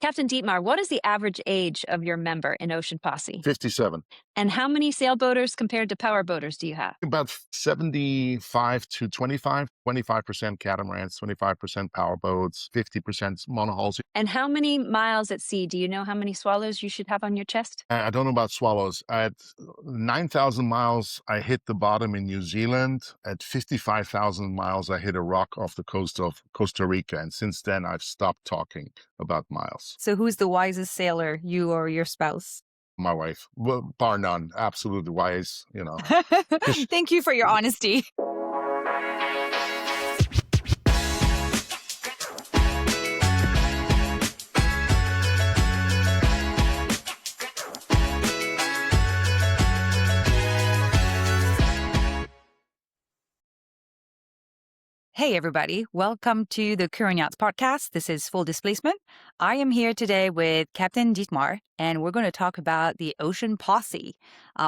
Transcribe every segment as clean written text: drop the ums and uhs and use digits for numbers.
Captain Dietmar, what is the average age of your member in Ocean Posse? 57. And how many sailboaters compared to powerboaters do you have? About 75 to 25, 25% catamarans, 25% powerboats, 50% monohulls. And how many miles at sea? Do you know how many swallows you should have on your chest? I don't know about swallows. At 9,000 miles, I hit the bottom in New Zealand. At 55,000 miles, I hit a rock off the coast of Costa Rica. And since then, I've stopped talking about miles. So who's the wisest sailor, you or your spouse? My wife, well, bar none, absolutely wise, you know. Thank you for your honesty. Hey, everybody. Welcome to the Current Yachts podcast. This is Full Displacement. I am here today with Captain Dietmar, and we're going to talk about the Ocean Posse.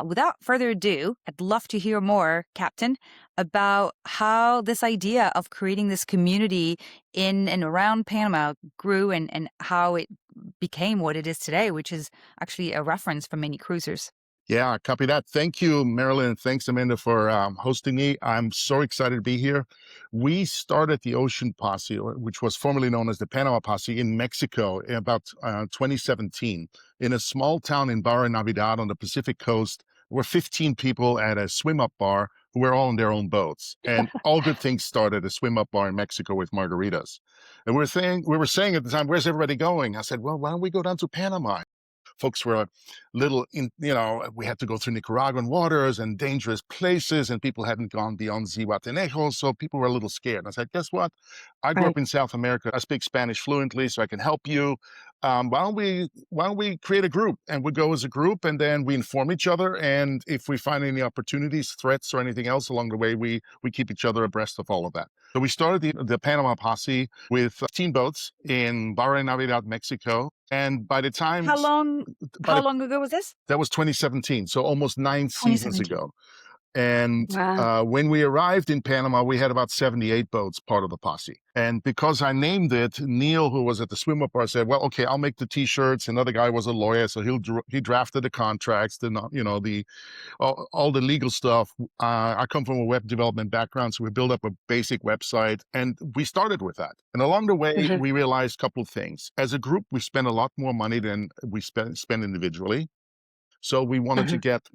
Without further ado, I'd love to hear more, Captain, about how this idea of creating this community in and around Panama grew and how it became what it is today, which is actually a reference for many cruisers. Yeah, copy that. Thank you, Marilyn. Thanks, Amanda, for hosting me. I'm so excited to be here. We started the Ocean Posse, which was formerly known as the Panama Posse, in Mexico in about 2017, in a small town in Barra Navidad on the Pacific coast. There were 15 people at a swim-up bar who were all on their own boats. And all good things started at a swim-up bar in Mexico with margaritas. And we were saying at the time, where's everybody going? I said, well, why don't we go down to Panama? Folks were a little, we had to go through Nicaraguan waters and dangerous places, and people hadn't gone beyond Zihuatanejo, so people were a little scared. I said, guess what? I grew up in South America. I speak Spanish fluently, so I can help you. Why don't we create a group? And we go as a group, and then we inform each other. And if we find any opportunities, threats, or anything else along the way, we keep each other abreast of all of that. So we started the Panama Posse with 15 boats in Barra Navidad, Mexico. And by the time... How long ago was this? That was 2017, so almost 9 seasons ago. And Wow. when we arrived in Panama, we had about 78 boats, part of the posse. And because I named it, Neil, who was at the swim-up bar, said, well, okay, I'll make the T-shirts. Another guy was a lawyer, so he drafted the contracts, all the legal stuff. I come from a web development background, so we built up a basic website, and we started with that. And along the way, we realized a couple of things. As a group, we spent a lot more money than we spend individually. So we wanted to get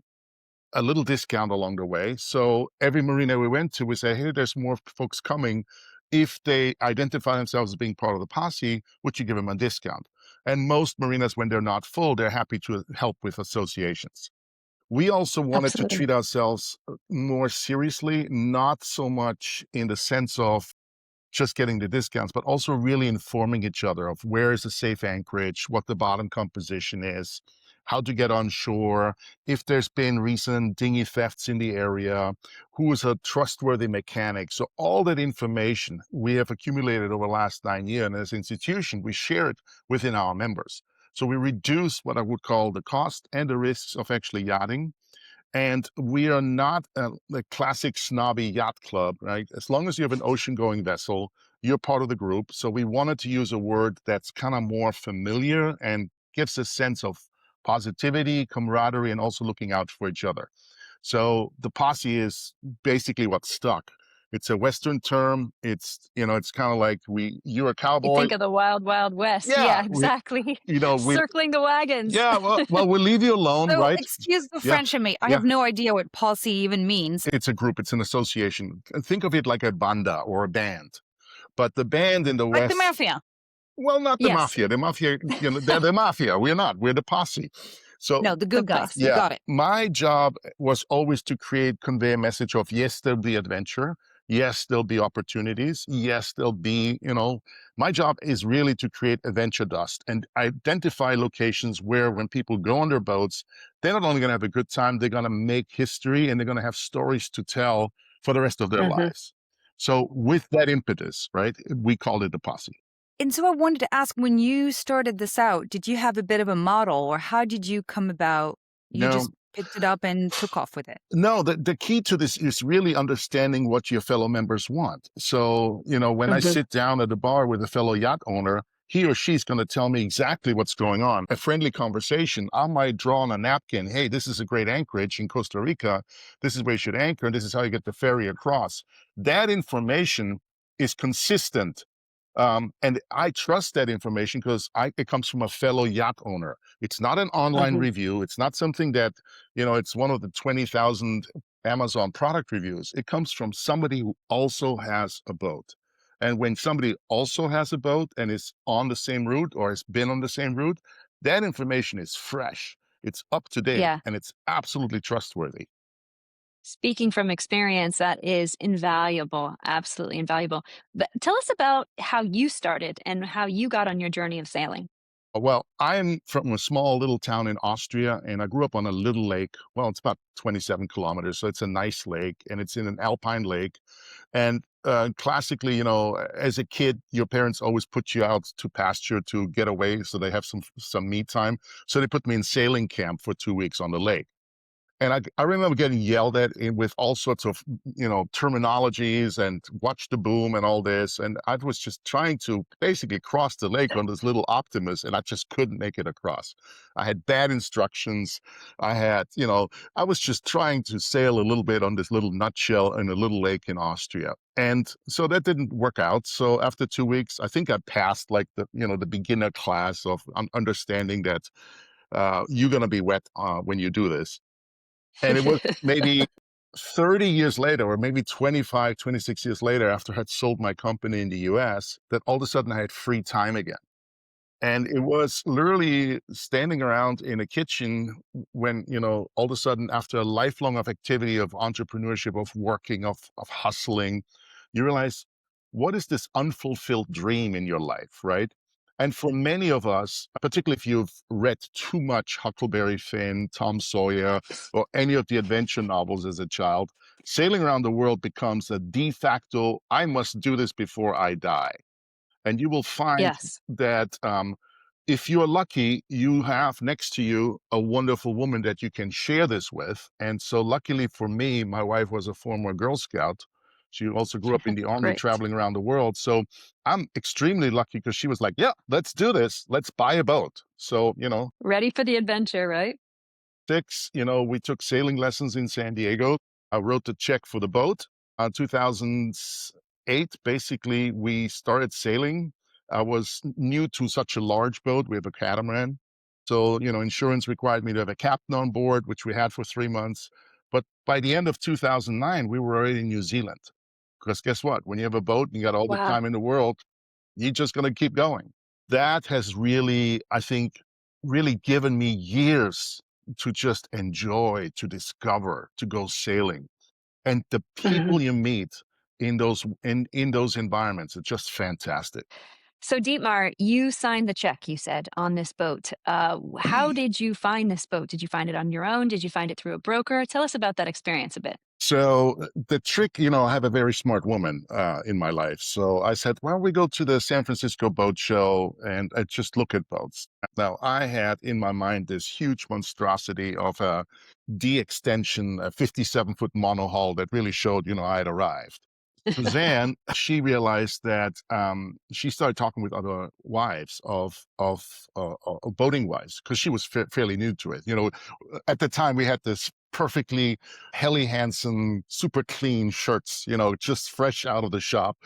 a little discount along the way. So every marina we went to, we say, hey, there's more folks coming. If they identify themselves as being part of the posse, would you give them a discount? And most marinas, when they're not full, they're happy to help with associations. We also wanted to treat ourselves more seriously, not so much in the sense of just getting the discounts, but also really informing each other of where is a safe anchorage, what the bottom composition is, how to get on shore, if there's been recent dinghy thefts in the area, who is a trustworthy mechanic. So all that information we have accumulated over the last 9 years, and as an institution, we share it within our members. So we reduce what I would call the cost and the risks of actually yachting. And we are not a classic snobby yacht club, right? As long as you have an ocean-going vessel, you're part of the group. So we wanted to use a word that's kind of more familiar and gives a sense of positivity, camaraderie, and also looking out for each other. So the posse is basically what stuck. It's a Western term. It's kind of like you're a cowboy. You think of the Wild Wild West. Yeah, exactly. Circling the wagons. Yeah, well, we'll leave you alone, So, right? excuse the French in me. I have no idea what posse even means. It's a group. It's an association. Think of it like a banda or a band. But the band in the Like West... the mafia. Well, not the mafia. The mafia, they're the mafia. We're not. We're the posse. So No, the good guys. You got it. my job was always to convey a message of, yes, there'll be adventure. Yes, there'll be opportunities. Yes, there'll be, my job is really to create adventure dust and identify locations where when people go on their boats, they're not only going to have a good time, they're going to make history and they're going to have stories to tell for the rest of their lives. So with that impetus, right, we called it the posse. And so I wanted to ask, when you started this out, did you have a bit of a model, or how did you come about? You just picked it up and took off with it? No, the key to this is really understanding what your fellow members want. So, when I sit down at a bar with a fellow yacht owner, he or she's going to tell me exactly what's going on. A friendly conversation. I might draw on a napkin, hey, this is a great anchorage in Costa Rica. This is where you should anchor. This is how you get the ferry across. That information is consistent. And I trust that information because it comes from a fellow yacht owner. It's not an online review. It's not something that, it's one of the 20,000 Amazon product reviews. It comes from somebody who also has a boat. And when somebody also has a boat and is on the same route or has been on the same route, that information is fresh, it's up to date, Yeah. and it's absolutely trustworthy. Speaking from experience, that is invaluable, absolutely invaluable. But tell us about how you started and how you got on your journey of sailing. Well, I'm from a small little town in Austria, and I grew up on a little lake. Well, it's about 27 kilometers, so it's a nice lake, and it's in an alpine lake. And classically, as a kid, your parents always put you out to pasture to get away, so they have some me time. So they put me in sailing camp for 2 weeks on the lake. And I remember getting yelled at with all sorts of, terminologies and watch the boom and all this. And I was just trying to basically cross the lake on this little Optimus, and I just couldn't make it across. I had bad instructions. I was just trying to sail a little bit on this little nutshell in a little lake in Austria. And so that didn't work out. So after 2 weeks, I think I passed like the beginner class of understanding that you're going to be wet when you do this. And it was maybe 30 years later, or maybe 25, 26 years later, after I had sold my company in the US, that all of a sudden I had free time again. And it was literally standing around in a kitchen when, all of a sudden, after a lifelong of activity, of entrepreneurship, of working, of hustling, you realize, what is this unfulfilled dream in your life, right? And for many of us, particularly if you've read too much Huckleberry Finn, Tom Sawyer, or any of the adventure novels as a child, sailing around the world becomes a de facto, I must do this before I die. And you will find Yes. that if you're lucky, you have next to you a wonderful woman that you can share this with. And so luckily for me, my wife was a former Girl Scout. She also grew up in the army, Great. traveling around the world. So I'm extremely lucky because she was like, yeah, let's do this. Let's buy a boat. So, Ready for the adventure, right? we took sailing lessons in San Diego. I wrote the check for the boat. 2008, basically, we started sailing. I was new to such a large boat. We have a catamaran. So, insurance required me to have a captain on board, which we had for 3 months. But by the end of 2009, we were already in New Zealand. Because guess what? When you have a boat and you got all the Wow. time in the world, you're just going to keep going. That has really, I think, really given me years to just enjoy, to discover, to go sailing. And the Mhm. people you meet in those environments are just fantastic. So, Dietmar, you signed the check, you said, on this boat. How did you find this boat? Did you find it on your own? Did you find it through a broker? Tell us about that experience a bit. So the trick, I have a very smart woman in my life. So I said, well, we go to the San Francisco Boat Show and I just look at boats. Now I had in my mind this huge monstrosity of a D extension, a 57-foot monohull that really showed, I had arrived. Suzanne, she realized that she started talking with other wives of boating wives because she was fairly new to it. At the time we had this perfectly Helly Hansen, super clean shirts, just fresh out of the shop.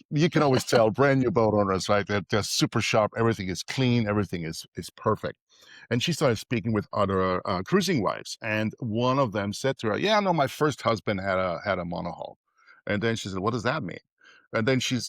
You can always tell brand new boat owners, right? They're super sharp. Everything is clean. Everything is perfect. And she started speaking with other cruising wives, and one of them said to her, "Yeah, no, my first husband had a monohull." And then she said, "What does that mean?" And then she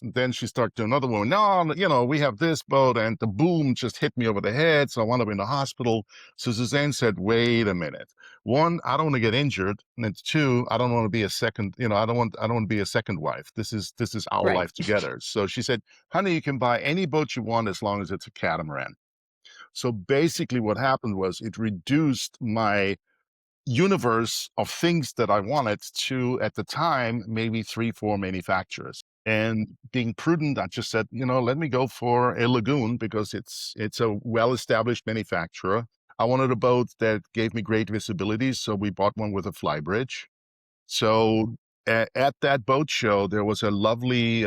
started to another woman. No, we have this boat, and the boom just hit me over the head, so I wound up in the hospital. So Suzanne said, "Wait a minute. One, I don't want to get injured, and then two, I don't want to be a second. I don't want to be a second wife. This is our Right. life together." So she said, "Honey, you can buy any boat you want as long as it's a catamaran." So basically, what happened was it reduced my universe of things that I wanted to, at the time, maybe 3, 4 manufacturers. And being prudent, I just said, let me go for a Lagoon because it's a well-established manufacturer. I wanted a boat that gave me great visibility, so we bought one with a flybridge. So at that boat show, there was a lovely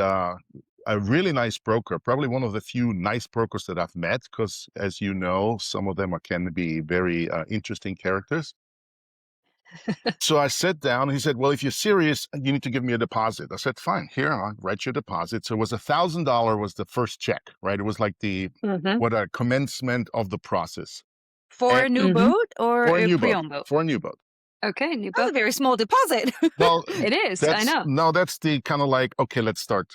a really nice broker, probably one of the few nice brokers that I've met, because as you know, some of them can be very interesting characters. So I sat down and he said, well, if you're serious, you need to give me a deposit. I said, fine, here, I'll write your deposit. So it was $1,000 was the first check, right? It was like Mhm. what a commencement of the process. For And a new Mhm. boat or for a a new boat, pre-owned boat? for a new boat. Okay, new That's a boat. very small deposit. Well, It is, I know. that's the kind of like, okay, let's start.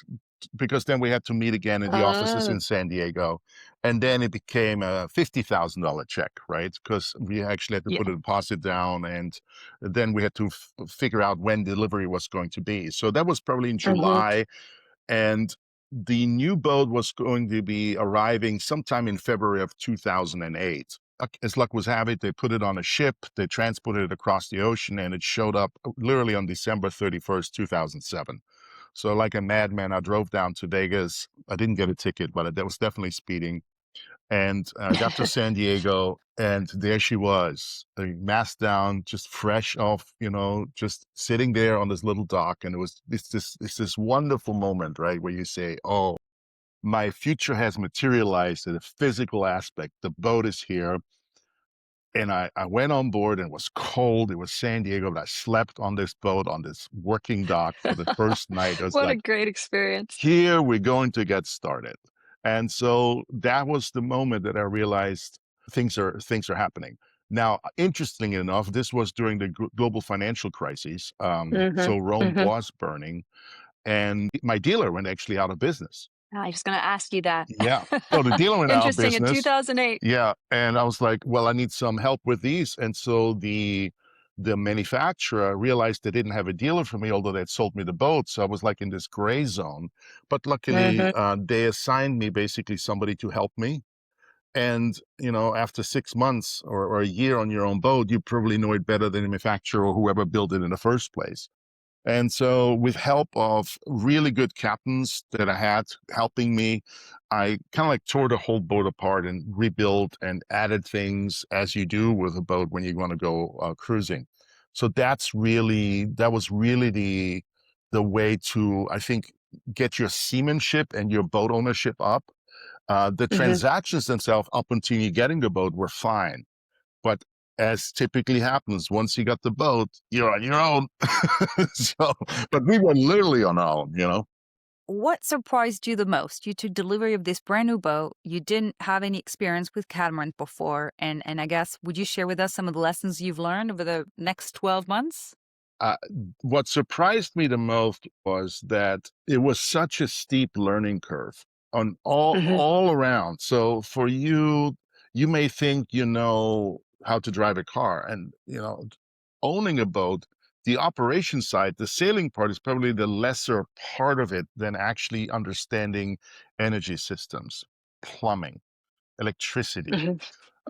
Because then we had to meet again in the offices Oh, in San Diego. And then it became a $50,000 check, right? Because we actually had to yeah. put a deposit down and then we had to figure out when delivery was going to be. So that was probably in Mhm. July. And the new boat was going to be arriving sometime in February of 2008. As luck was have it, they put it on a ship, they transported it across the ocean, and it showed up literally on December 31st, 2007. So, like a madman, I drove down to Vegas. I didn't get a ticket, but that was definitely speeding. And I got to San Diego, and there she was, the mask down, just fresh off, just sitting there on this little dock. And it's this wonderful moment, right, where you say, "Oh, my future has materialized in a physical aspect. The boat is here." And I went on board, and it was cold. It was San Diego, but I slept on this boat on this working dock for the first night. I was What a like, great experience. here we're going to get started. And so that was the moment that I realized things are happening. Now, interestingly enough, this was during the global financial crisis. Mhm. So Rome Mhm. was burning, and my dealer went actually out of business. I was gonna ask you that. Yeah. So the dealer went out of Interesting, in business. 2008. Yeah, and I was like, "Well, I need some help with these." And so the manufacturer realized they didn't have a dealer for me, although they'd sold me the boat. So I was like in this gray zone. But luckily, Mhm. they assigned me basically somebody to help me. And after 6 months or a year on your own boat, you probably know it better than the manufacturer or whoever built it in the first place. And so, with help of really good captains that I had helping me, I kind of like tore the whole boat apart and rebuilt and added things as you do with a boat when you want to go cruising. So that was really the way to, I think, get your seamanship and your boat ownership up. The Mhm. transactions themselves up until you getting the boat were fine, but as typically happens, once you got the boat, you're on your own. So, but we were literally on our own. What surprised you the most? You took delivery of this brand new boat. You didn't have any experience with catamarans before. And I guess, would you share with us some of the lessons you've learned over the next 12 months? Uh, what surprised me the most was that it was such a steep learning curve on all Mhm. all around. So for you, you may think you know how to drive a car, and owning a boat, the operation side, the sailing part is probably the lesser part of it than actually understanding energy systems, plumbing, electricity, Mhm.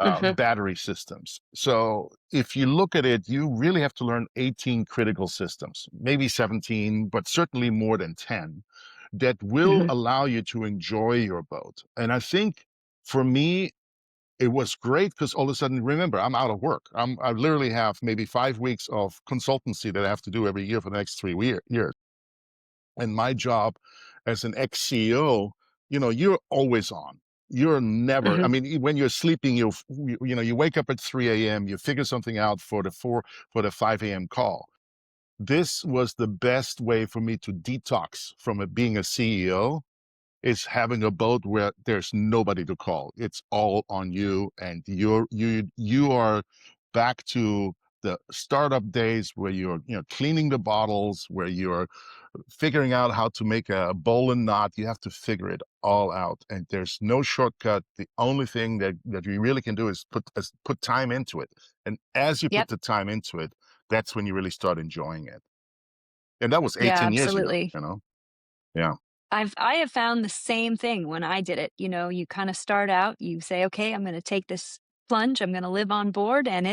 Mhm. battery systems. So if you look at it, you really have to learn 18 critical systems, maybe 17, but certainly more than 10 that will Mhm. allow you to enjoy your boat. And I think for me, it was great because all of a sudden, remember, I'm out of work. I literally have maybe 5 weeks of consultancy that I have to do every year for the next 3 years. And my job as an ex-CEO, you're always on. You're never, I Mhm. mean, when you're sleeping, you wake up at 3 a.m., you figure something out for the 5 a.m. call. This was the best way for me to detox from being a CEO, is having a boat where there's nobody to call. It's all on you, and you are back to the startup days where you're cleaning the bottles, where you're figuring out how to make a bowline knot. You have to figure it all out, and there's no shortcut. The only thing that you really can do is put time into it, and as you put Yep. the time into it, that's when you really start enjoying it. And that was Yeah, 18 years ago. absolutely. Yeah. I have found the same thing when I did it. You know, you kind of start out, you say, okay, I'm going to take this plunge. I'm going to live on board, and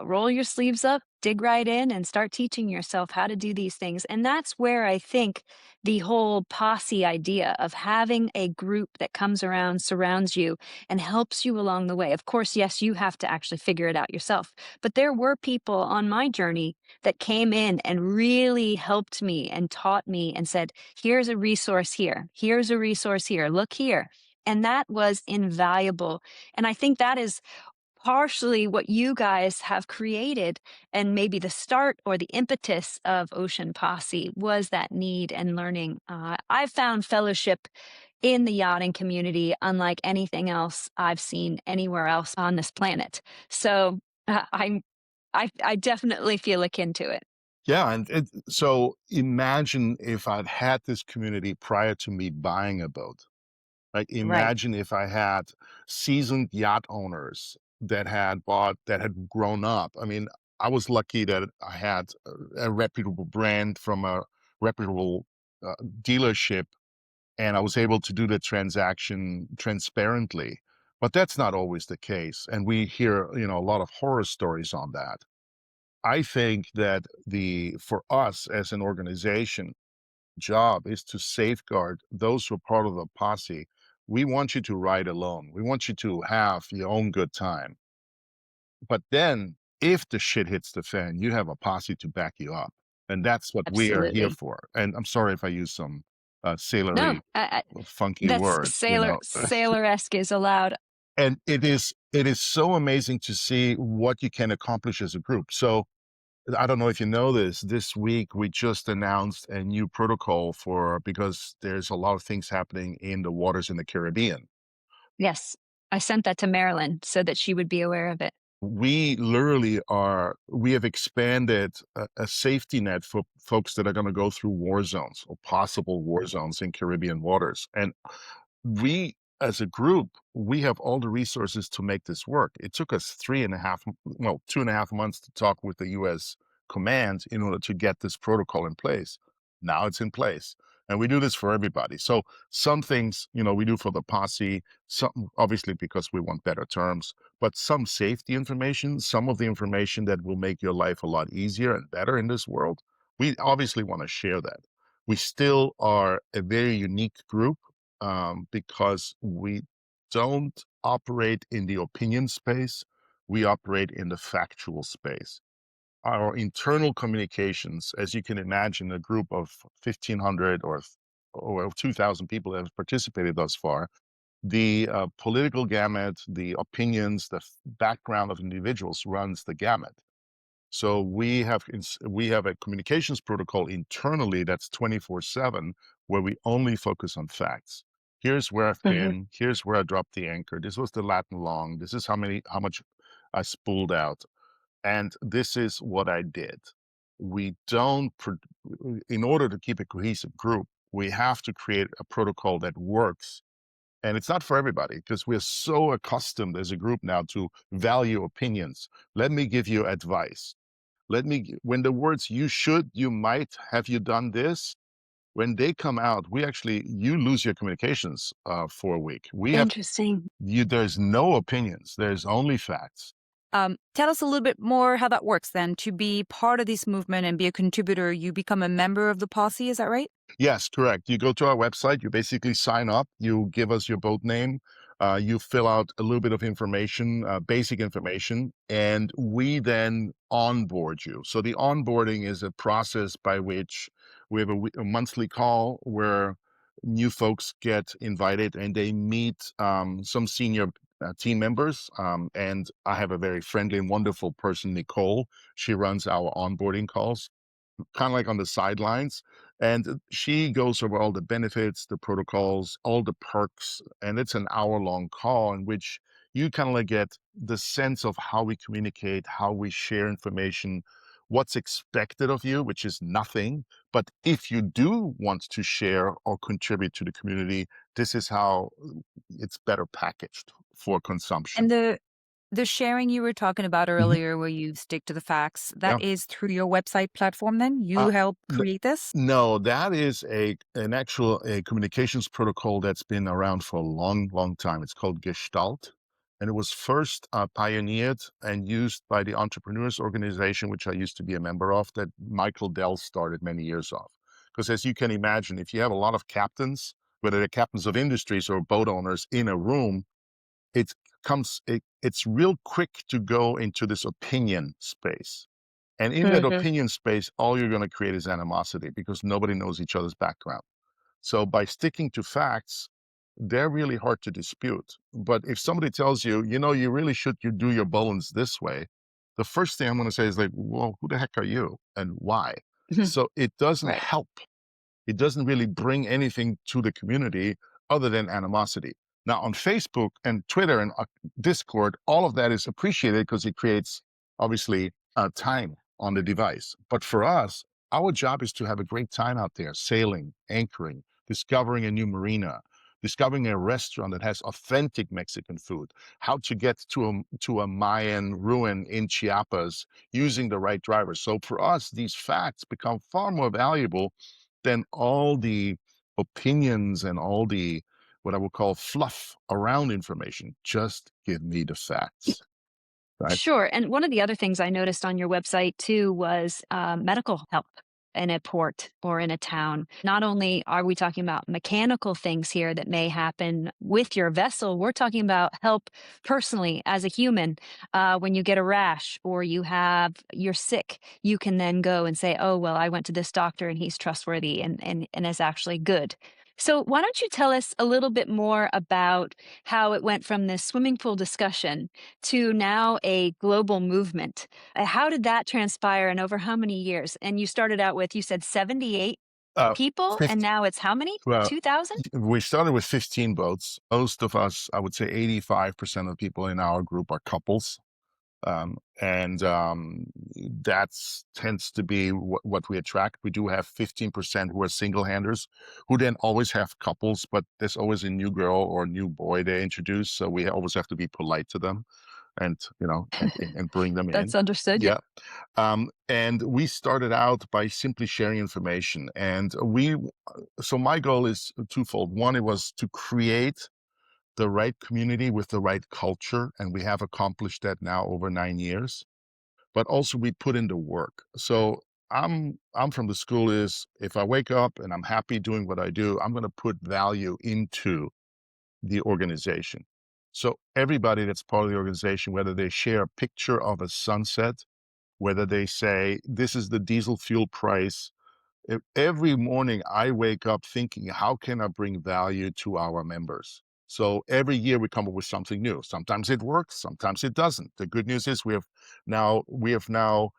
roll your sleeves up, dig right in, and start teaching yourself how to do these things. And that's where I think the whole posse idea of having a group that comes around, surrounds you, and helps you along the way. Of course, yes, you have to actually figure it out yourself. But there were people on my journey that came in and really helped me and taught me and said, here's a resource here, here's a resource here, look here. And that was invaluable. And I think that is partially what you guys have created, and maybe the start or the impetus of Ocean Posse was that need and learning. I've found fellowship in the yachting community unlike anything else I've seen anywhere else on this planet. So I definitely feel akin to it. Yeah, and so imagine if I'd had this community prior to me buying a boat. Like, Right. imagine if I had seasoned yacht owners that had grown up. I mean, I was lucky that I had a reputable brand from a reputable dealership, and I was able to do the transaction transparently. But that's not always the case, and we hear, a lot of horror stories on that. I think that the for us as an organization job is to safeguard those who are part of the posse. We want you to ride alone. We want you to have your own good time. But then, if the shit hits the fan, you have a posse to back you up. And that's what we are here Absolutely. for. And I'm sorry if I use some No, sailory, funky that's words. sailor-esque is allowed. And it is so amazing to see what you can accomplish as a group. So I don't know if you know this. This week we just announced a new protocol because there's a lot of things happening in the waters in the Caribbean. Yes. I sent that to Marilyn so that she would be aware of it. We have expanded a safety net for folks that are going to go through war zones or possible war zones in Caribbean waters. And we, as a group, we have all the resources to make this work. It took us 2.5 months to talk with the US command in order to get this protocol in place. Now it's in place. And we do this for everybody. So some things, we do for the posse, some obviously because we want better terms, but some safety information, some of the information that will make your life a lot easier and better in this world, we obviously want to share that. We still are a very unique group because we don't operate in the opinion space, we operate in the factual space. Our internal communications, as you can imagine, a group of 1,500 or 2,000 people that have participated thus far, the political gamut, the opinions, the background of individuals runs the gamut. So we have a communications protocol internally that's 24/7, where we only focus on facts. Here's where I've Mhm. been. Here's where I dropped the anchor. This was the Latin long. This is how much I spooled out, and this is what I did. We don't. In order to keep a cohesive group, we have to create a protocol that works, and it's not for everybody because we're so accustomed as a group now to value opinions. Let me give you advice. When the words you should, you might, have you done this, when they come out, you lose your communications for a week. Interesting. There's no opinions, there's only facts. Tell us a little bit more how that works then. To be part of this movement and be a contributor, you become a member of the posse, is that right? Yes, correct. You go to our website, you basically sign up, you give us your boat name, you fill out a little bit of information, basic information, and we then onboard you. So the onboarding is a process by which we have a monthly call where new folks get invited and they meet some senior team members. And I have a very friendly and wonderful person, Nicole. She runs our onboarding calls kind of like on the sidelines. And she goes over all the benefits, the protocols, all the perks. And it's an hour-long call in which you kind of like get the sense of how we communicate, how we share information, what's expected of you, which is nothing. But if you do want to share or contribute to the community, this is how it's better packaged for And consumption. the sharing you were talking about Mhm. earlier, where you stick to the facts, that Yeah. is through your website platform then? You Uh, help n- create this? no, that is a communications protocol that's been around for a long, long time. It's called Gestalt, And it was first pioneered and used by the Entrepreneurs Organization, which I used to be a member of, that Michael Dell started many years off. Because as you can imagine, if you have a lot of captains, whether they're captains of industries or boat owners in a room, it's real quick to go into this opinion space. And in that Mhm. opinion space, all you're going to create is animosity because nobody knows each other's background. So by sticking to facts, they're really hard to dispute. But if somebody tells you, you really should you do your bowlings this way, the first thing I'm going to say is like, well, who the heck are you and why? So it doesn't Right. help. It doesn't really bring anything to the community other than animosity. Now, on Facebook and Twitter and Discord, all of that is appreciated because it creates, obviously, time on the device. But for us, our job is to have a great time out there, sailing, anchoring, discovering a new marina, discovering a restaurant that has authentic Mexican food, how to get to a Mayan ruin in Chiapas using the right driver. So for us, these facts become far more valuable than all the opinions and all the what I would call fluff around information. Just give me the facts, right? Sure. And one of the other things I noticed on your website too was medical help in a port or in a town. Not only are we talking about mechanical things here that may happen with your vessel, we're talking about help personally as a human. When you get a rash or you're sick, you can then go and say, "Oh, well, I went to this doctor and he's trustworthy and is actually good." So, why don't you tell us a little bit more about how it went from this swimming pool discussion to now a global movement? How did that transpire and over how many years? And you started out with, you said 78 Uh, people, and 50, now it's how many? well, 2,000? we started with 15 boats. Most of us, I would say 85% of the people in our group are couples. And that's tends to be what we attract. We do have 15% who are single handers who then always have couples, but there's always a new girl or new boy they introduce. So we always have to be polite to them and, and bring them That's in. understood. Yeah. Yeah. And we started out by simply sharing information. So my goal is twofold. One, it was to create the right community with the right culture, and we have accomplished that now over 9 years. But also we put in the work. So I'm from the school is if I wake up and I'm happy doing what I do, I'm going to put value into the organization. So everybody that's part of the organization, whether they share a picture of a sunset, whether they say this is the diesel fuel price, every morning I wake up thinking, how can I bring value to our members? So every year we come up with something new. Sometimes it works, sometimes it doesn't. The good news is we have now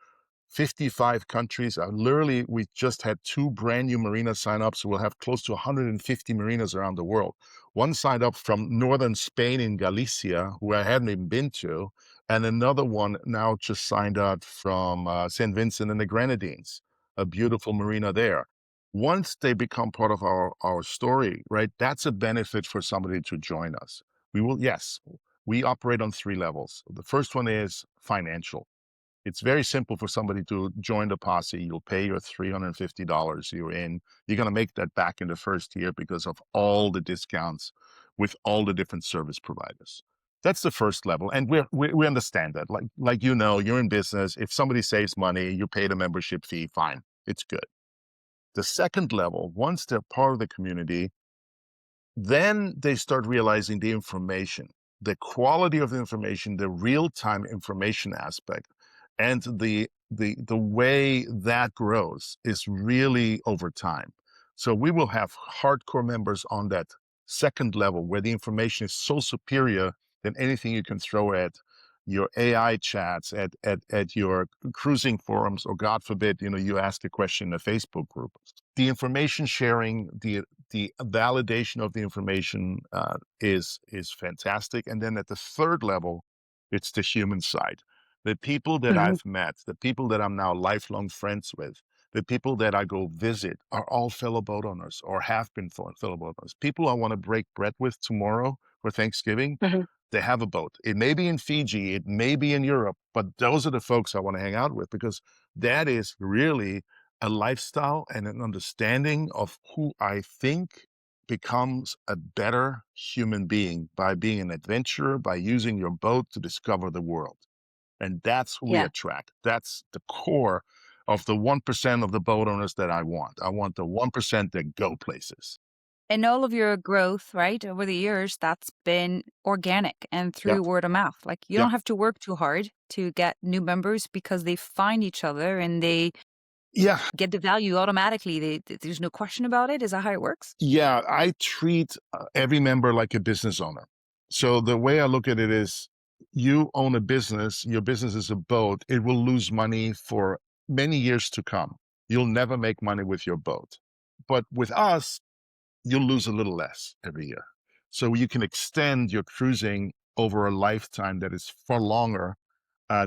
55 countries. Literally, we just had 2 brand new marinas sign up, so we'll have close to 150 marinas around the world. One signed up from northern Spain in Galicia, who I hadn't even been to, and another one now just signed up from St. Vincent and the Grenadines, a beautiful marina there. Once they become part of our story, right, that's a benefit for somebody to join us. Yes, we operate on 3 levels. The first one is financial. It's very simple for somebody to join the posse. You'll pay your $350. You're in. You're going to make that back in the first year because of all the discounts with all the different service providers. That's the first level, and we understand that. Like you're in business. If somebody saves money, you pay the membership fee. Fine, it's good. The second level, once they're part of the community, then they start realizing the information, the quality of the information, the real-time information aspect, and the way that grows is really over time. So we will have hardcore members on that second level where the information is so superior than anything you can throw at your AI chats, at your cruising forums, or God forbid, you ask a question in a Facebook group. The information sharing, the validation of the information is fantastic. And then at the third level, it's the human side. The people that Mhm. I've met, the people that I'm now lifelong friends with, the people that I go visit are all fellow boat owners or have been fellow boat owners. People I want to break bread with tomorrow for Thanksgiving, Mhm. they have a boat. It may be in Fiji, it may be in Europe, but those are the folks I want to hang out with because that is really a lifestyle and an understanding of who I think, becomes a better human being by being an adventurer, by using your boat to discover the world. And that's who we Yeah. attract. That's the core of the 1% of the boat owners that I want. I want the 1% that go places. And all of your growth, right, over the years, that's been organic and through Yep. word of mouth. Like you Yep. don't have to work too hard to get new members because they find each other and they Yeah. get the value automatically. There's no question about it. Is that how it works? Yeah. I treat every member like a business owner. So the way I look at it is you own a business, your business is a boat, it will lose money for many years to come. You'll never make money with your boat. But with us, you'll lose a little less every year. So you can extend your cruising over a lifetime that is far longer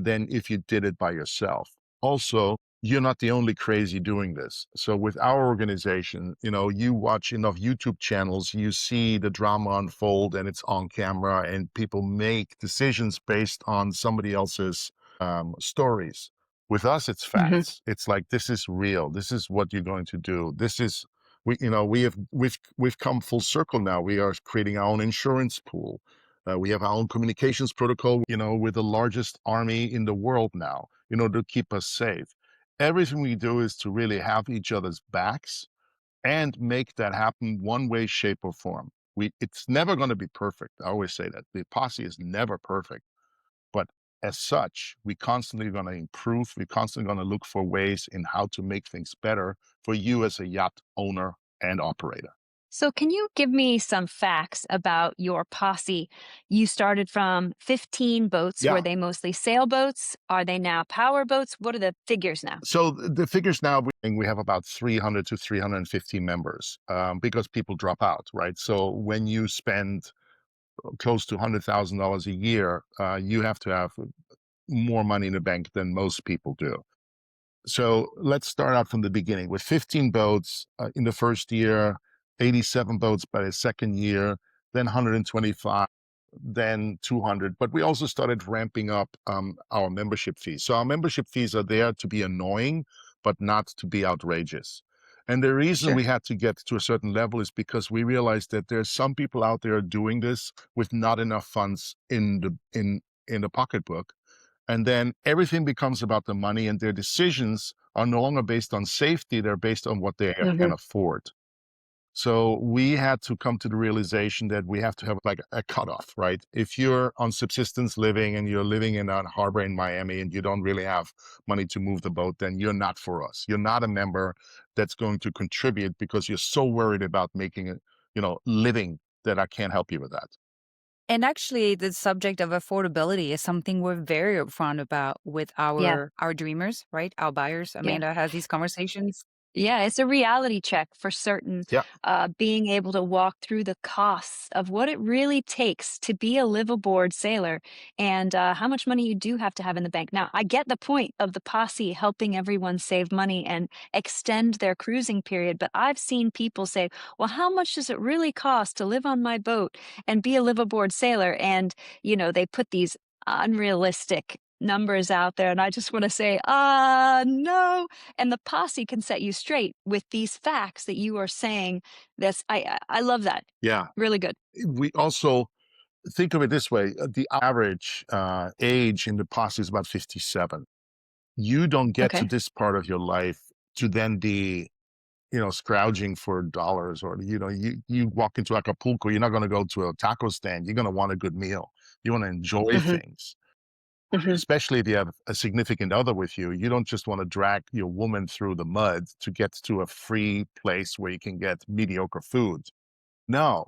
than if you did it by yourself. Also, you're not the only crazy doing this. So with our organization, you watch enough YouTube channels, you see the drama unfold and it's on camera and people make decisions based on somebody else's stories. With us, it's Hmm. facts. It's like, this is real. This is what you're going to do. This is, we've come full circle now. We are creating our own insurance pool. We have our own communications protocol, we're the largest army in the world now, to keep us safe. Everything we do is to really have each other's backs and make that happen one way, shape, or form. It's never going to be perfect. I always say that. The posse is never perfect. But as such, we constantly going to improve. We're constantly going to look for ways in how to make things better for you as a yacht owner and operator. So, can you give me some facts about your posse? You started from 15 boats. Were Yeah. they mostly sailboats? Are they now power boats? What are the figures now? So the figures now, we have about 300 to 350 members because people drop out, right? So when you spend close to $100,000 a year, you have to have more money in the bank than most people do. So let's start out from the beginning with 15 boats in the first year, 87 boats by the second year, then 125, then 200. But we also started ramping up our membership fees. So our membership fees are there to be annoying, but not to be outrageous. And the reason Sure. we had to get to a certain level is because we realized that there's some people out there doing this with not enough funds in the pocketbook, and then everything becomes about the money, and their decisions are no longer based on safety, they're based on what they can Hmm. afford. So we had to come to the realization that we have to have like a cutoff, right? If you're on subsistence living and you're living in a harbor in Miami and you don't really have money to move the boat, then you're not for us. You're not a member that's going to contribute because you're so worried about making it, living, that I can't help you with that. And actually, the subject of affordability is something we're very upfront about with Yeah. our dreamers, right? Our buyers. Yeah. Amanda has these conversations. Yeah, it's a reality check for certain. Yeah. Being able to walk through the costs of what it really takes to be a live aboard sailor and how much money you do have to have in the bank. Now, I get the point of the posse helping everyone save money and extend their cruising period, but I've seen people say, well, how much does it really cost to live on my boat and be a live aboard sailor? And, they put these unrealistic numbers out there. And I just want to say, no. And the posse can set you straight with these facts that you are saying. I love that. Yeah. Really good. We also think of it this way: the average age in the posse is about 57. You don't get to Okay. this part of your life to then be, scrounging for dollars, or, you walk into Acapulco, you're not going to go to a taco stand. You're going to want a good meal. You want to enjoy Hmm. things, Hmm. especially if you have a significant other with you. You don't just want to drag your woman through the mud to get to a free place where you can get mediocre food. No,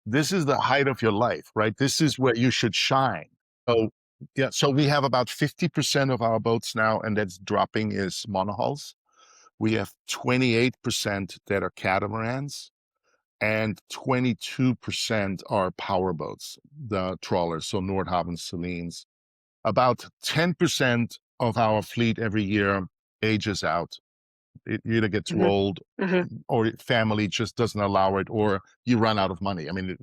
this is the height of your life, right? This is where you should shine. So, yeah, so we have about 50% of our boats now, and that's dropping, is monohulls. We have 28% that are catamarans, and 22% are power boats, the trawlers, so Nordhavn, Salines. About 10% of our fleet every year ages out. It either gets too Hmm. old, Hmm. or family just doesn't allow it, or you run out of money. I mean,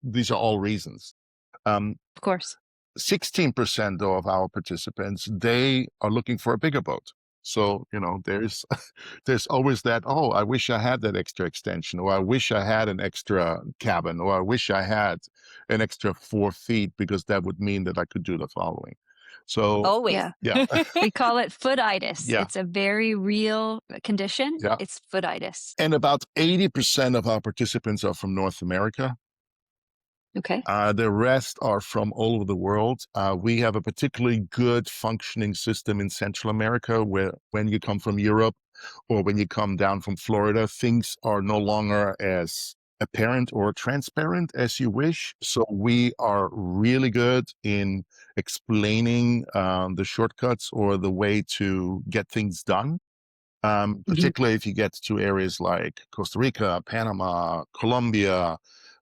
these are all reasons. Um, Of course. 16% of our participants, they are looking for a bigger boat. So, there's always that, oh, I wish I had that extra extension, or I wish I had an extra cabin, or I wish I had an extra 4 feet because that would mean that I could do the following. So, Always. Yeah. yeah, We call it footitis. yeah, It's a very real condition. yeah. It's footitis. And about 80% of our participants are from North America. Okay. The rest are from all over the world. We have a particularly good functioning system in Central America where when you come from Europe or when you come down from Florida, things are no longer as apparent or transparent as you wish. So we are really good in explaining the shortcuts or the way to get things done. Mhm. Particularly if you get to areas like Costa Rica, Panama, Colombia,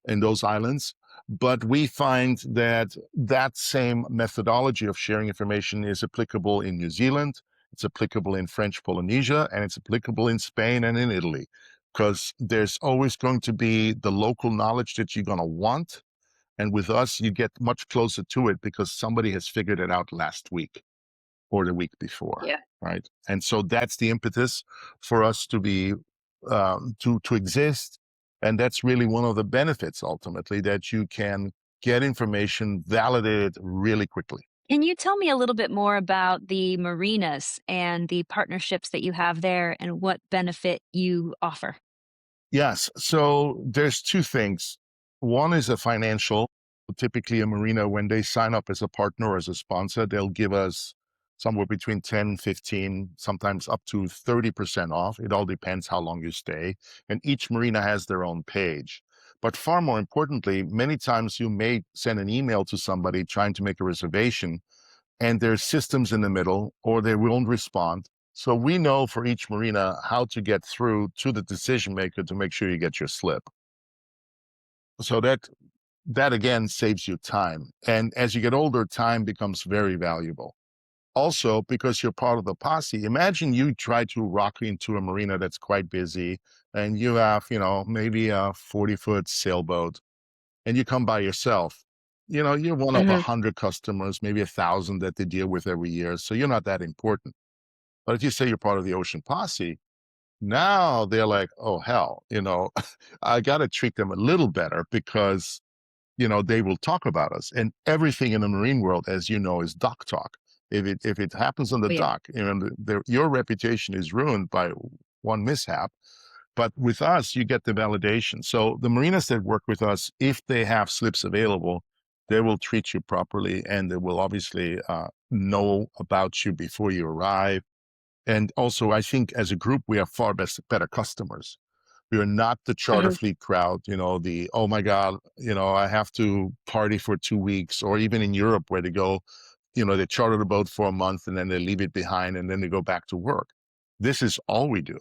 and those islands. But we find that that same methodology of sharing information is applicable in New Zealand, it's applicable in French Polynesia, and it's applicable in Spain and in Italy, because there's always going to be the local knowledge that you're going to want. And with us, you get much closer to it because somebody has figured it out last week or the week before, Yeah. right? And so that's the impetus for us to be to exist, and that's really one of the benefits ultimately that you can get information validated really quickly. Can you tell me a little bit more about the marinas and the partnerships that you have there and what benefit you offer? Yes. So there's two things. One is a financial. Typically, a marina, when they sign up as a partner or as a sponsor, they'll give us somewhere between 10, 15, sometimes up to 30% off. It all depends how long you stay. And each marina has their own page. But far more importantly, many times you may send an email to somebody trying to make a reservation, and there's systems in the middle, or they won't respond. So we know for each marina how to get through to the decision maker to make sure you get your slip. So that again saves you time. And as you get older, time becomes very valuable. Also, because you're part of the posse, imagine you try to rock into a marina that's quite busy and you have, maybe a 40-foot sailboat and you come by yourself. You're one of Mhm. 100 customers, maybe 1,000 that they deal with every year. So you're not that important. But if you say you're part of the Ocean Posse, now they're like, oh, hell, I got to treat them a little better because, they will talk about us. And everything in the marine world, as you know, is dock talk. If it happens on the Oh, yeah. dock, your reputation is ruined by one mishap. But with us, you get the validation. So the marinas that work with us, if they have slips available, they will treat you properly and they will obviously know about you before you arrive. And also, I think as a group, we are far better customers. We are not the charter Mhm. fleet crowd, oh my God, I have to party for 2 weeks, or even in Europe where they go, they charter the boat for a month and then they leave it behind and then they go back to work. This is all we do.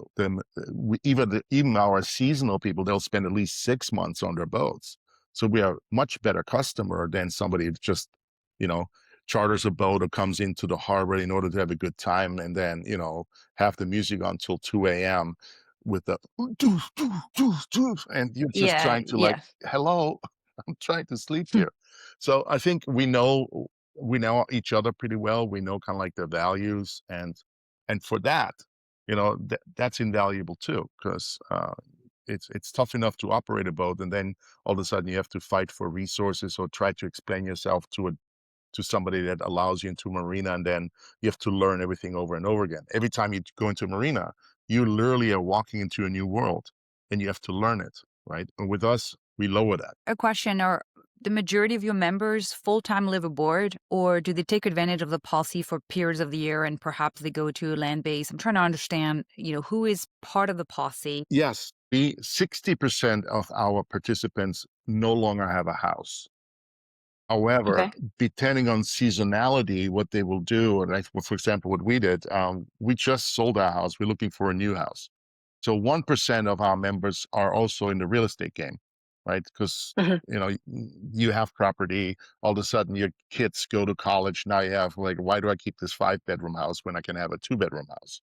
Even our seasonal people, they'll spend at least 6 months on their boats. So we are much better customer than somebody who just, you know, charters a boat or comes into the harbor in order to have a good time and then, have the music on till 2 a.m. with the doof, doof, doof, doof, and you're just Yeah, trying to like, yeah. hello, I'm trying to sleep Hmm. here. So I think we know each other pretty well. We know kind of like their values, and for that, that's invaluable too, because it's tough enough to operate a boat, and then all of a sudden you have to fight for resources or try to explain yourself to somebody that allows you into a marina, and then you have to learn everything over and over again. Every time you go into a marina, you literally are walking into a new world, and you have to learn it, right? And with us, we lower that. A question: are the majority of your members full-time live aboard, or do they take advantage of the posse for periods of the year and perhaps they go to a land base? I'm trying to understand, who is part of the posse. Yes, we 60% of our participants no longer have a house. However, Okay. depending on seasonality, what they will do, and for example, what we did, we just sold our house. We're looking for a new house. So 1% of our members are also in the real estate game, right? Because Mhm. you have property, all of a sudden your kids go to college. Now you have like, why do I keep this 5-bedroom house when I can have a 2-bedroom house?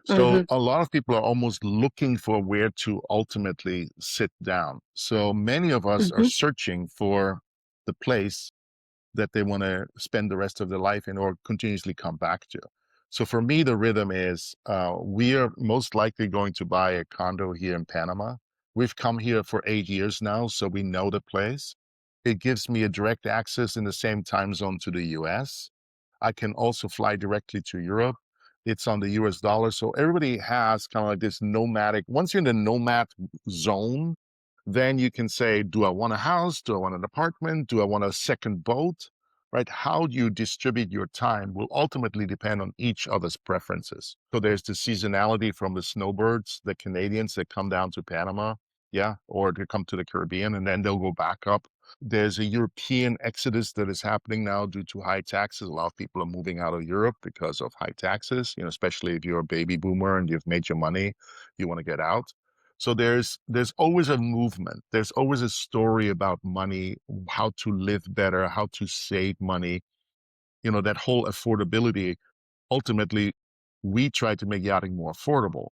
So Mhm. a lot of people are almost looking for where to ultimately sit down. So many of us are Mhm. searching for the place that they want to spend the rest of their life in or continuously come back to. So for me, the rhythm is we are most likely going to buy a condo here in Panama. We've come here for 8 years now, so we know the place. It gives me a direct access in the same time zone to the US. I can also fly directly to Europe. It's on the US dollar. So everybody has kind of like this nomadic, once you're in the nomad zone, then you can say, do I want a house? Do I want an apartment? Do I want a second boat? Right? How you distribute your time will ultimately depend on each other's preferences. So there's the seasonality from the snowbirds, the Canadians that come down to Panama, yeah, or they come to the Caribbean and then they'll go back up. There's a European exodus that is happening now due to high taxes. A lot of people are moving out of Europe because of high taxes, especially if you're a baby boomer and you've made your money, you want to get out. So there's always a movement. There's always a story about money, how to live better, how to save money. That whole affordability. Ultimately, we try to make yachting more affordable,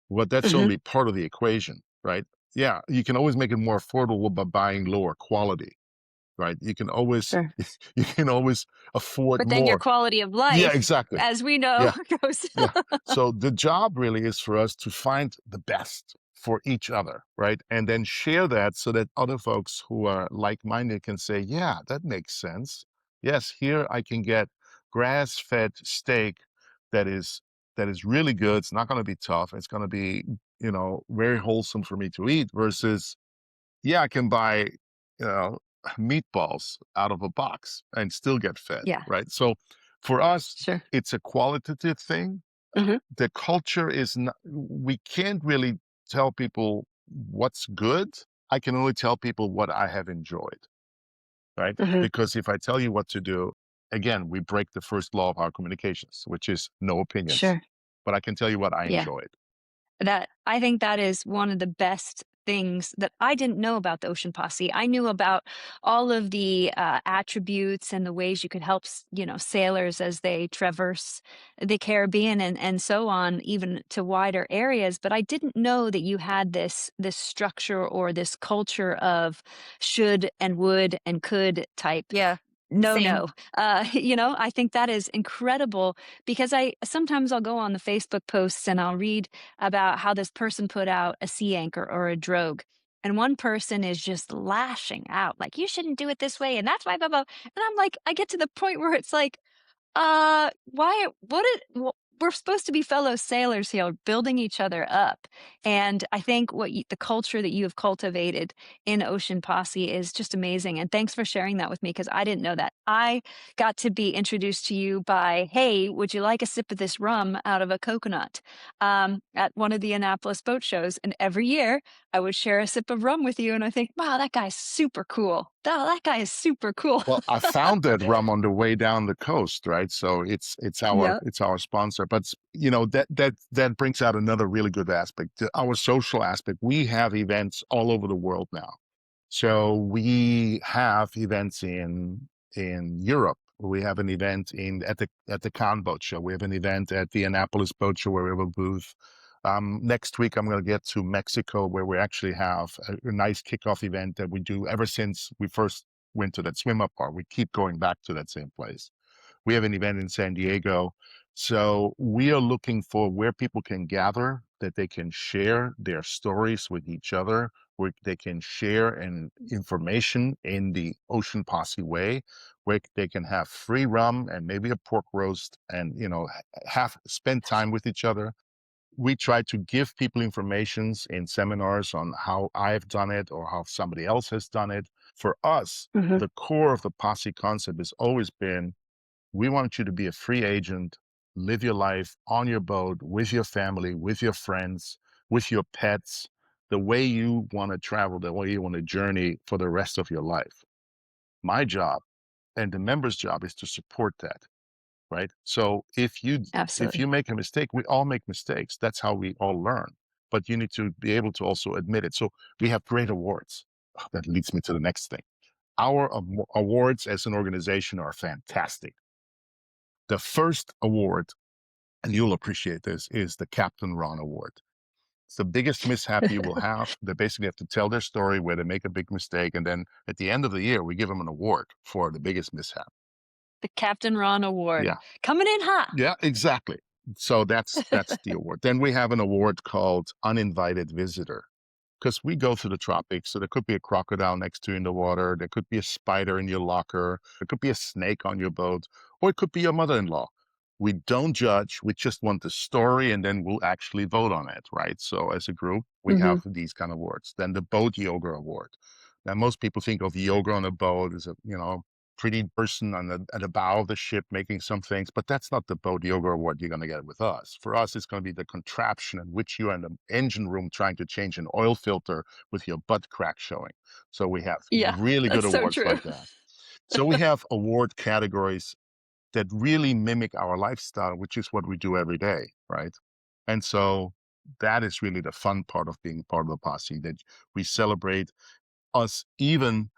but that's Hmm. only part of the equation, right? Yeah, you can always make it more affordable by buying lower quality, right? You can always Sure. you can always afford But then your more. quality of Yeah, life, exactly. as we know, Yeah. goes. Yeah. So the job really is for us to find the best for each other, right? And then share that so that other folks who are like-minded can say, yeah, that makes sense. Yes, here I can get grass-fed steak that is that is really good. It's not going to be tough. It's going to be, very wholesome for me to eat versus, yeah, I can buy, you know, meatballs out of a box and still get fed, Yeah, right? So for us, sure. it's a qualitative thing. Hmm. The culture is not, we can't really tell people what's good. I can only tell people what I have enjoyed, right? Hmm. Because if I tell you what to do, again, we break the first law of our communications, which is no opinions. Sure. But I can tell you what I Yeah. enjoyed. That I think that is one of the best things that I didn't know about the Ocean Posse. I knew about all of the attributes and the ways you could help, sailors as they traverse the Caribbean and so on, even to wider areas. But I didn't know that you had this structure or this culture of should and would and could type Yeah, no, same. no. I think that is incredible because I sometimes I'll go on the Facebook posts and I'll read about how this person put out a sea anchor or a drogue. And one person is just lashing out, like, you shouldn't do it this way. And that's why, blah, blah. And I'm like, I get to the point where it's like, why what it w we're supposed to be fellow sailors here, building each other up, and I think the culture that you have cultivated in Ocean Posse is just amazing, and thanks for sharing that with me because I didn't know that. I got to be introduced to you by, "Hey, would you like a sip of this rum out of a coconut?" At one of the Annapolis boat shows, and every year, I would share a sip of rum with you, and I think, "Wow, that guy's super cool. That guy is super cool." Well, I found that rum on the way down the coast, right? So it's our Yeah. it's our sponsor. But that brings out another really good aspect, our social aspect. We have events all over the world now. So we have events in Europe. We have an event in at the Cannes Boat Show. We have an event at the Annapolis Boat Show where we have a booth. Next week, I'm going to get to Mexico, where we actually have a nice kickoff event that we do ever since we first went to that swim up part. We keep going back to that same place. We have an event in San Diego. So we are looking for where people can gather, that they can share their stories with each other, where they can share information in the Ocean Posse way, where they can have free rum and maybe a pork roast and, have spend time with each other. We try to give people informations in seminars on how I've done it or how somebody else has done it. For us, Mhm. the core of the posse concept has always been, we want you to be a free agent, live your life on your boat, with your family, with your friends, with your pets, the way you want to travel, the way you want to journey for the rest of your life. My job and the member's job is to support that, right? So if you Absolutely. make a mistake, we all make mistakes. That's how we all learn. But you need to be able to also admit it. So we have great awards. That leads me to the next thing. Our awards as an organization are fantastic. The first award, and you'll appreciate this, is the Captain Ron Award. It's the biggest mishap you will have. They basically have to tell their story where they make a big mistake. And then at the end of the year, we give them an award for the biggest mishap. The Captain Ron Award. Yeah. Coming in hot. Yeah, exactly. So that's the award. Then we have an award called Uninvited Visitor because we go through the tropics. So there could be a crocodile next to you in the water. There could be a spider in your locker. There could be a snake on your boat, or it could be your mother-in-law. We don't judge. We just want the story, and then we'll actually vote on it, right? So as a group, we Mhm. have these kind of awards. Then the Boat Yoga Award. Now, most people think of yoga on a boat as a, pretty person on at the bow of the ship making some things, but that's not the boat yoga award you're going to get with us. For us, it's going to be the contraption in which you're in the engine room trying to change an oil filter with your butt crack showing. So we have Yeah, really good that's so awards true. like that. So we have award categories that really mimic our lifestyle, which is what we do every day, right? And so that is really the fun part of being part of the posse, that we celebrate us even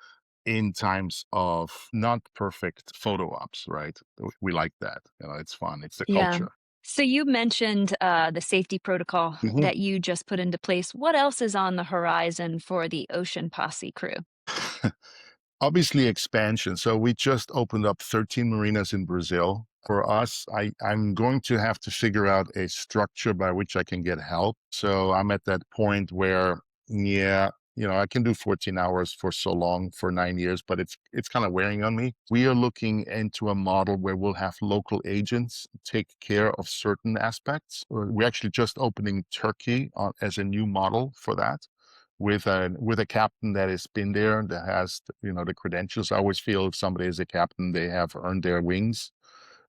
in times of not perfect photo ops, right? We like that. It's fun. It's the Yeah. culture. So you mentioned the safety protocol Mhm. that you just put into place. What else is on the horizon for the Ocean Posse crew? Obviously, expansion. So we just opened up 13 marinas in Brazil. For us, I'm going to have to figure out a structure by which I can get help. So I'm at that point where, yeah, I can do 14 hours for so long for 9 years, but it's kind of wearing on me. We are looking into a model where we'll have local agents take care of certain aspects. We're actually just opening Turkey as a new model for that with a captain that has been there and that has the credentials. I always feel if somebody is a captain, they have earned their wings,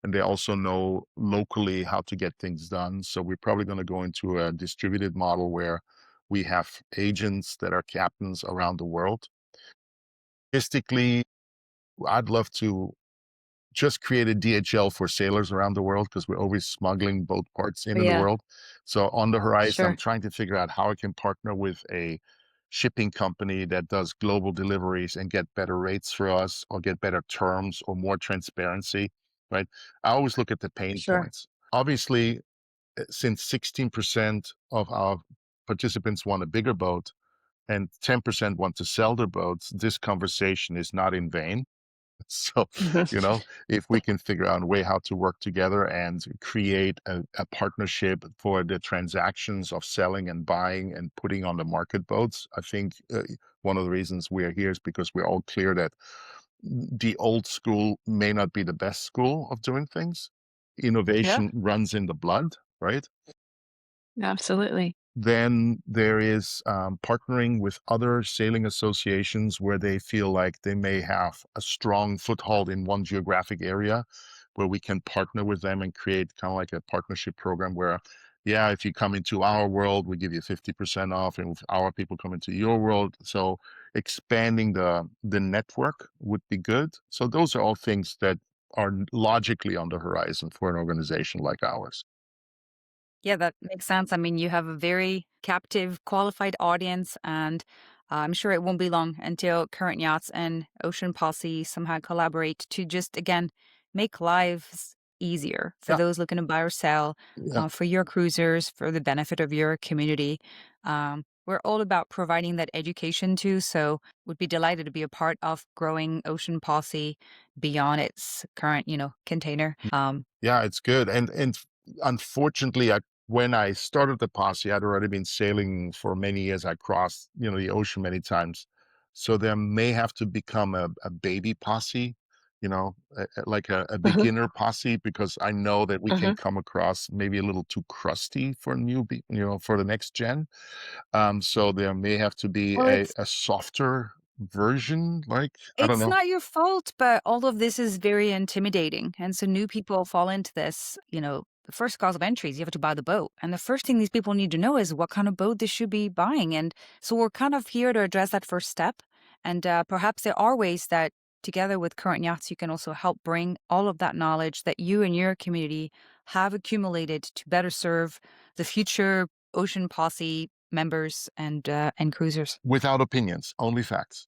and they also know locally how to get things done. So we're probably going to go into a distributed model where we have agents that are captains around the world. Logistically, I'd love to just created DHL for sailors around the world because we're always smuggling boat parts Oh, into the yeah, world. So on the horizon, I'm sure, trying to figure out how I can partner with a shipping company that does global deliveries and get better rates for us or get better terms or more transparency, right? I always look at the pain sure. points. Obviously, since 16% of our participants want a bigger boat and 10% want to sell their boats, this conversation is not in vain. So, if we can figure out a way how to work together and create a partnership for the transactions of selling and buying and putting on the market boats, I think one of the reasons we are here is because we're all clear that the old school may not be the best school of doing things. Yeah. Innovation runs in the blood, right? Absolutely. Then there is partnering with other sailing associations where they feel like they may have a strong foothold in one geographic area, where we can partner with them and create kind of like a partnership program where, yeah, if you come into our world, we give you 50% off, and if our people come into your world. So expanding the network would be good. So those are all things that are logically on the horizon for an organization like ours. Yeah, that makes sense. I mean, you have a very captive, qualified audience, and I'm sure it won't be long until Current Yachts and Ocean Posse somehow collaborate to just, again, make lives easier for Yeah, those looking to buy or sell, yeah. for your cruisers, for the benefit of your community. We're all about providing that education too, so would be delighted to be a part of growing Ocean Posse beyond its current, container. Yeah, it's good. And unfortunately, when I started the posse, I'd already been sailing for many years. I crossed, the ocean many times. So there may have to become a baby posse, like a Uh-huh, beginner posse, because I know that we can uh-huh. come across maybe a little too crusty for newbie, for the next gen. So there may have to be Well, a softer version, like, I don't it's know. not your fault, but all of this is very intimidating. And so new people fall into this, the first cause of entry is you have to buy the boat. And the first thing these people need to know is what kind of boat they should be buying. And so we're kind of here to address that first step. And perhaps there are ways that together with Current Yachts, you can also help bring all of that knowledge that you and your community have accumulated to better serve the future Ocean Posse members and cruisers. Without opinions, only facts.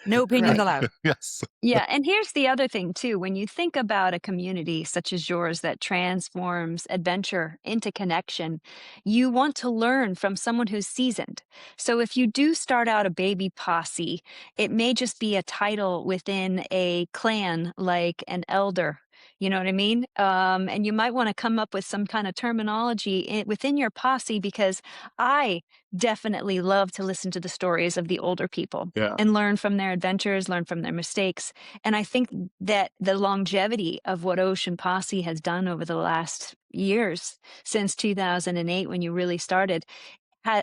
No opinions Right. allowed. Yes. Yeah, and here's the other thing too. When you think about a community such as yours that transforms adventure into connection, you want to learn from someone who's seasoned. So if you do start out a baby posse, it may just be a title within a clan, like an elder. You know what I mean? And you might want to come up with some kind of terminology within your posse, because I definitely love to listen to the stories of the older people Yeah. and learn from their adventures, learn from their mistakes. And I think that the longevity of what Ocean Posse has done over the last years, since 2008 when you really started,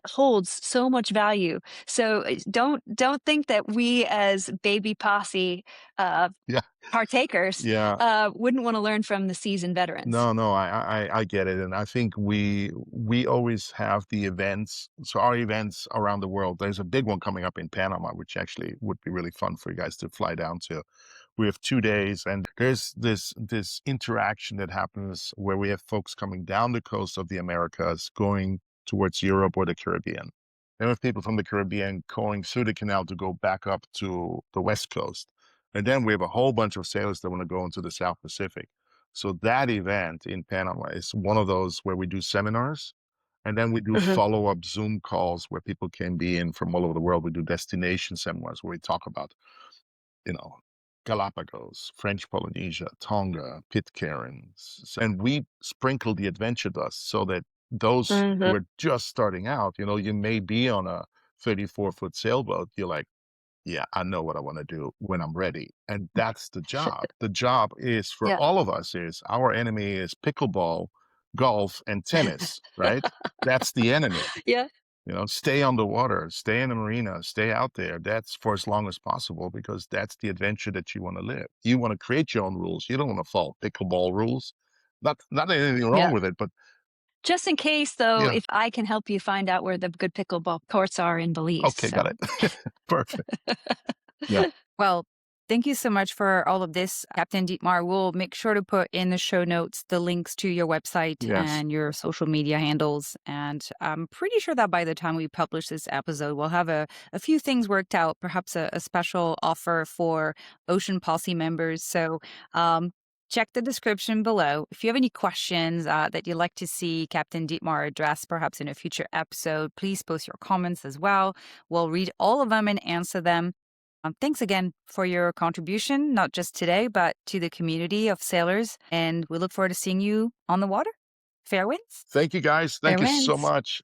holds so much value. So don't think that we as baby posse uh, Yeah. partakers Yeah. wouldn't want to learn from the seasoned veterans. No, no, I get it, and I think we always have the events. So our events around the world. There's a big one coming up in Panama, which actually would be really fun for you guys to fly down to. We have 2 days, and there's this interaction that happens where we have folks coming down the coast of the Americas, going towards Europe or the Caribbean. Then we have people from the Caribbean going through the canal to go back up to the West Coast, and then we have a whole bunch of sailors that want to go into the South Pacific. So that event in Panama is one of those where we do seminars, and then we do Mhm. follow-up Zoom calls where people can be in from all over the world. We do destination seminars where we talk about, you know, Galapagos, French Polynesia, Tonga, Pitcairn, and we sprinkle the adventure dust so that those who Mhm. are just starting out, you may be on a 34-foot sailboat. You're like, yeah, I know what I want to do when I'm ready. And that's the job. The job is for Yeah. all of us is our enemy is pickleball, golf, and tennis, right? That's the enemy. Yeah. Stay on the water, stay in the marina, stay out there. That's for as long as possible because that's the adventure that you want to live. You want to create your own rules. You don't want to follow pickleball rules. Not anything wrong Yeah. with it, but Just in case, though, yeah. if I can help you find out where the good pickleball courts are in Belize. Okay, got So. it. Perfect. Yeah. Well, thank you so much for all of this, Captain Dietmar. We'll make sure to put in the show notes the links to your website Yes. and your social media handles. And I'm pretty sure that by the time we publish this episode, we'll have a few things worked out, perhaps a special offer for Ocean Posse members. So check the description below. If you have any questions that you'd like to see Captain Dietmar address, perhaps in a future episode, please post your comments as well. We'll read all of them and answer them. Thanks again for your contribution, not just today, but to the community of sailors. And we look forward to seeing you on the water. Fair winds. Thank you guys. Fair Thank you so winds. much.